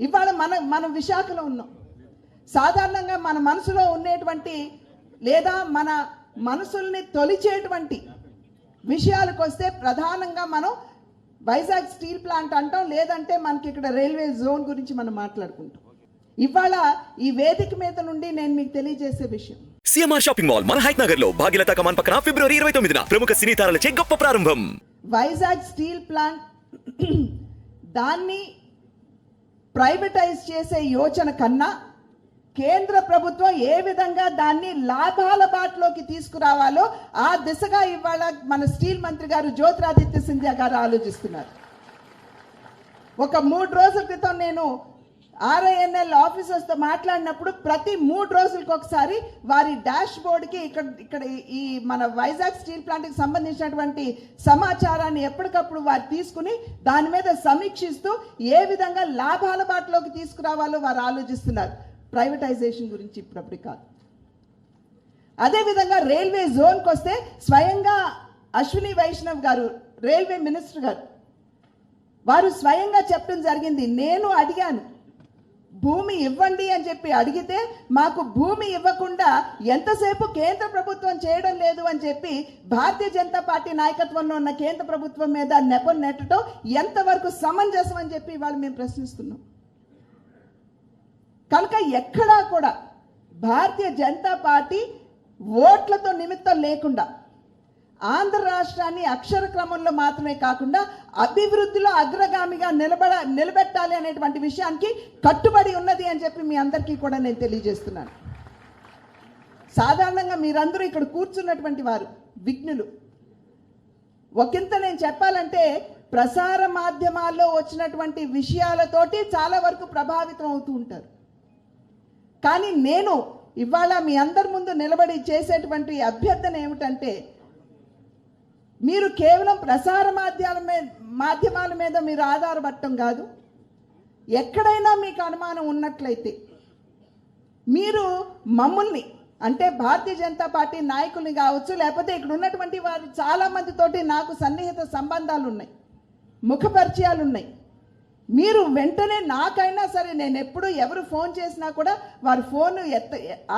ఇవాళ మనం విశాఖలో ఉన్నాం. సాధారణంగా మన మనసులో ఉండేటువంటి లేదా మన మనసుల్ని తొలిచేటువంటి విషయాలకు వస్తే ప్రధానంగా మనం వైజాగ్ స్టీల్ ప్లాంట్ అంటాం, లేదంటే మనకి ఇక్కడ రైల్వే జోన్ గురించి మనం మాట్లాడుకుంటాం. ఇవాళ ఈ వేదిక మీద నుండి నేను మీకు తెలియజేసే విషయం, సిఎంఆర్ షాపింగ్ మాల్ మన హైట్ నగర్ లో భాగ్యలతా కమాన్ పక్కన ఫిబ్రవరి 29న ప్రముఖ సినీ తారలచే గొప్ప ప్రారంభం. వైజాగ్ స్టీల్ ప్లాంట్ దాన్ని ప్రైవేటైజ్ చేసే యోచన కన్నా కేంద్ర ప్రభుత్వం ఏ విధంగా దాన్ని లాభాల బాటలోకి తీసుకురావాలో ఆ దిశగా ఇవాళ మన స్టీల్ మంత్రి గారు జ్యోతిరాదిత్య సింధియా గారు ఆలోచిస్తున్నారు. ఒక 3 రోజుల క్రితం నేను RINL ఆఫీసర్స్తో మాట్లాడినప్పుడు ప్రతి 3 రోజులకు ఒకసారి వారి డాష్ బోర్డ్కి ఇక్కడ ఈ మన వైజాగ్ స్టీల్ ప్లాంట్కి సంబంధించినటువంటి సమాచారాన్ని ఎప్పటికప్పుడు వారు తీసుకుని దాని మీద సమీక్షిస్తూ ఏ విధంగా లాభాల బాటలోకి తీసుకురావాలో వారు ఆలోచిస్తున్నారు. ప్రైవేటైజేషన్ గురించి ఇప్పుడప్పుడు కాదు. అదేవిధంగా రైల్వే జోన్కి వస్తే స్వయంగా అశ్విని వైష్ణవ్ గారు రైల్వే మినిస్టర్ గారు వారు స్వయంగా చెప్పడం జరిగింది. నేను అడిగాను భూమి ఇవ్వండి అని చెప్పి అడిగితే మాకు భూమి ఇవ్వకుండా ఎంతసేపు కేంద్ర ప్రభుత్వం చేయడం లేదు అని చెప్పి భారతీయ జనతా పార్టీ నాయకత్వంలో ఉన్న కేంద్ర ప్రభుత్వం మీద నెపం నెట్టడం ఎంతవరకు సమంజసం అని చెప్పి ఇవాళ మేము ప్రశ్నిస్తున్నాం. కనుక ఎక్కడా కూడా భారతీయ జనతా పార్టీ ఓట్లతో నిమిత్తం లేకుండా ఆంధ్ర రాష్ట్రాన్ని అక్షర క్రమంలో మాత్రమే కాకుండా అభివృద్ధిలో అగ్రగామిగా నిలబెట్టాలి అనేటువంటి విషయానికి కట్టుబడి ఉన్నది అని చెప్పి మీ అందరికీ కూడా నేను తెలియజేస్తున్నాను. సాధారణంగా మీరందరూ ఇక్కడ కూర్చున్నటువంటి వారు విఘ్నులు. ఒకంత నేను చెప్పాలంటే ప్రసార మాధ్యమాల్లో వచ్చినటువంటి విషయాలతోటి చాలా వరకు ప్రభావితం అవుతూ ఉంటారు. కానీ నేను ఇవాళ మీ అందరి ముందు నిలబడి చేసేటువంటి అభ్యర్థన ఏమిటంటే, మీరు కేవలం ప్రసార మాధ్యమాల మీద మీరు ఆధారపడటం కాదు, ఎక్కడైనా మీకు అనుమానం ఉన్నట్లయితే మీరు మమ్మల్ని అంటే భారతీయ జనతా పార్టీ నాయకుల్ని కావచ్చు, లేకపోతే ఇక్కడ ఉన్నటువంటి వారు చాలామందితోటి నాకు సన్నిహిత సంబంధాలు ఉన్నాయి, ముఖ పరిచయాలు ఉన్నాయి. మీరు వెంటనే నాకైనా సరే నేను ఎప్పుడు ఎవరు ఫోన్ చేసినా కూడా వారి ఫోన్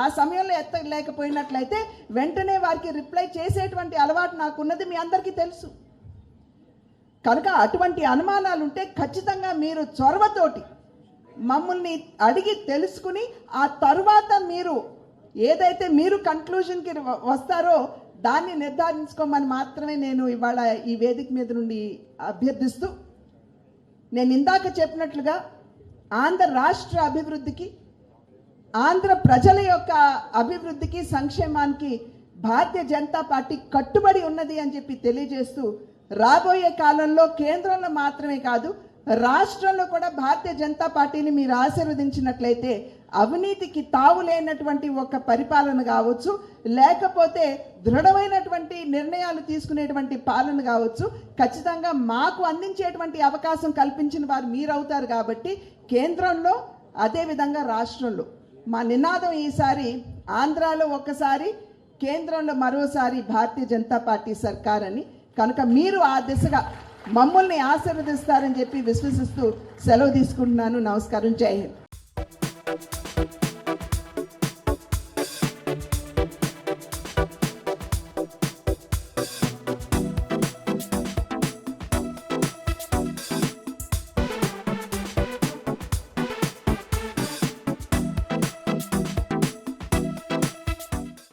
ఆ సమయంలో ఎత్తలేకపోయినట్లయితే వెంటనే వారికి రిప్లై చేసేటువంటి అలవాటు నాకున్నది మీ అందరికీ తెలుసు. కనుక అటువంటి అనుమానాలు ఉంటే ఖచ్చితంగా మీరు చొరవతోటి మమ్మల్ని అడిగి తెలుసుకుని ఆ తర్వాత మీరు ఏదైతే మీరు కన్క్లూజన్కి వస్తారో దాన్ని నిర్ధారించుకోమని మాత్రమే నేను ఇవాళ ఈ వేదిక మీద నుండి అభ్యర్థిస్తూ, నేను ఇందాక చెప్పినట్లుగా ఆంధ్ర రాష్ట్ర అభివృద్ధికి, ఆంధ్ర ప్రజల యొక్క అభివృద్ధికి, సంక్షేమానికి భారతీయ జనతా పార్టీ కట్టుబడి ఉన్నది అని చెప్పి తెలియజేస్తూ, రాబోయే కాలంలో కేంద్రంలో మాత్రమే కాదు రాష్ట్రంలో కూడా భారతీయ జనతా పార్టీని మీరు ఆశీర్వదించినట్లయితే అవినీతికి తావు లేనటువంటి ఒక పరిపాలన కావచ్చు, లేకపోతే దృఢమైనటువంటి నిర్ణయాలు తీసుకునేటువంటి పాలన కావచ్చు, ఖచ్చితంగా మాకు అందించేటువంటి అవకాశం కల్పించిన వారు మీరవుతారు. కాబట్టి కేంద్రంలో అదేవిధంగా రాష్ట్రంలో మా నినాదం ఈసారి ఆంధ్రాలో ఒకసారి, కేంద్రంలో మరోసారి భారతీయ జనతా పార్టీ సర్కార్ అని. కనుక మీరు ఆ దిశగా మమ్మల్ని ఆశీర్వదిస్తారని చెప్పి విశ్వసిస్తూ సెలవు తీసుకుంటున్నాను. నమస్కారం. జై హింద్.